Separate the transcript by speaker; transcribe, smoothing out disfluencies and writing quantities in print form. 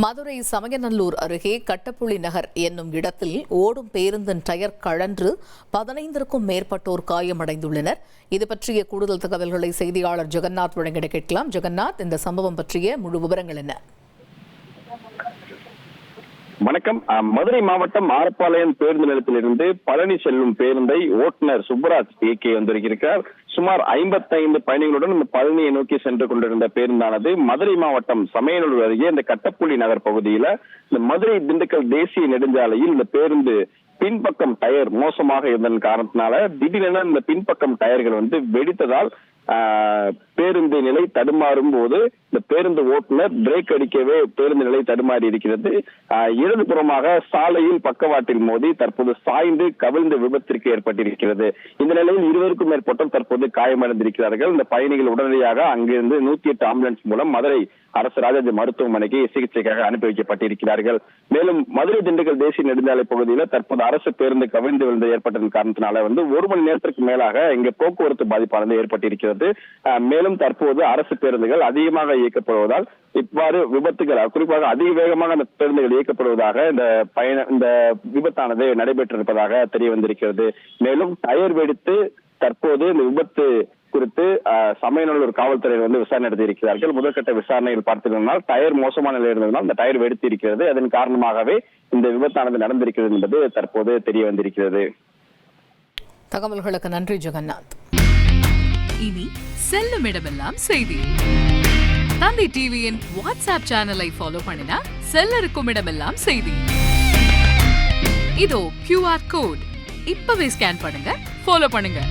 Speaker 1: மதுரை சமயநல்லூர் அருகே கட்டப்புள்ளி நகர் என்னும் இடத்தில் ஓடும் பேருந்தின் டயர் கழன்று 15க்கும் மேற்பட்டோர் காயமடைந்துள்ளனர். இது பற்றிய கூடுதல் தகவல்களை செய்தியாளர் ஜெகநாத் வழங்கிட கேட்கலாம். ஜெகநாத், இந்த சம்பவம் பற்றிய முழு விவரங்கள் என்ன?
Speaker 2: வணக்கம். மதுரை மாவட்டம் ஆரப்பாளையம் பேருந்து நிலையத்திலிருந்து பழனி செல்லும் பேருந்தை ஓட்டுநர் சுப்பராஜ் இயக்கி வந்திருக்கிறார். சுமார் 55 பயணிகளுடன் இந்த பழனியை நோக்கி சென்று கொண்டிருந்த பேருந்தானது மதுரை மாவட்டம் சமயநல்லூர் அருகே இந்த கட்டப்புள்ளி நகர் பகுதியில இந்த மதுரை திண்டுக்கல் தேசிய நெடுஞ்சாலையில் இந்த பேருந்து பின்பக்கம் டயர் மோசமாக இருந்ததன் காரணத்தினால திடீரென இந்த பின்பக்கம் டயர்கள் வெடித்ததால் பேருந்து நிலை தடுமாறும் போது இந்த பேருந்து ஓட்டுநர் பிரேக் அடிக்கவே பேருந்து நிலை தடுமாறி இருக்கிறது. இடதுபுறமாக சாலையில் பக்கவாட்டில் மோதி தற்போது சாய்ந்து கவிழ்ந்த விபத்திற்கு ஏற்பட்டிருக்கிறது. இந்த நிலையில் 20க்கும் மேற்பட்டோர் தற்போது காயமடைந்திருக்கிறார்கள். இந்த பயணிகள் உடனடியாக அங்கிருந்து 108 ஆம்புலன்ஸ் மூலம் மதுரை அரசு ராஜாஜி மருத்துவமனைக்கு சிகிச்சைக்காக அனுப்பி வைக்கப்பட்டிருக்கிறார்கள். மேலும் மதுரை திண்டுக்கல் தேசிய நெடுஞ்சாலை பகுதியில் தற்போது அரசு பேருந்து கவிழ்ந்து விழுந்து ஏற்பட்டதன் காரணத்தினால 1 மணி நேரத்திற்கு மேலாக இங்கு போக்குவரத்து பாதிப்பானது ஏற்பட்டிருக்கிறது. மேலும் தற்போது அரசு பேருந்துகள் அதிகமாக இயக்கப்படுவதால் இவ்வாறு விபத்துகள், குறிப்பாக அதிக வேகமாக அந்த பேருந்துகள் இயக்கப்படுவதாக இந்த விபத்தானது நடைபெற்றிருப்பதாக தெரிய வந்திருக்கிறது. மேலும் டயர் வெடித்து தற்போது இந்த விபத்து குறித்து சமயநல்லூர் காவல்துறையினர் விசாரணை நடத்தி இருக்கிறார்கள். முதற்கட்ட விசாரணையில் பார்த்திருந்தால் டயர் மோசமான நிலையில் இருந்ததால் இந்த டயர் வெடித்து இருக்கிறது. அதன் காரணமாகவே இந்த விபத்தானது நடந்திருக்கிறது என்பது தற்போது தெரிய வந்திருக்கிறது.
Speaker 1: தகவல்களுக்கு நன்றி ஜெகநாத்.
Speaker 3: இனி செல்லும் இடமெல்லாம் செய்தி. தந்தி டிவியின் வாட்ஸ்அப் சேனலை ஃபாலோ பண்ணினா செல்ல இருக்கும் இடமெல்லாம் செய்தி. இதோ QR கோட் இப்பவே ஸ்கேன் பண்ணுங்க, ஃபாலோ பண்ணுங்க.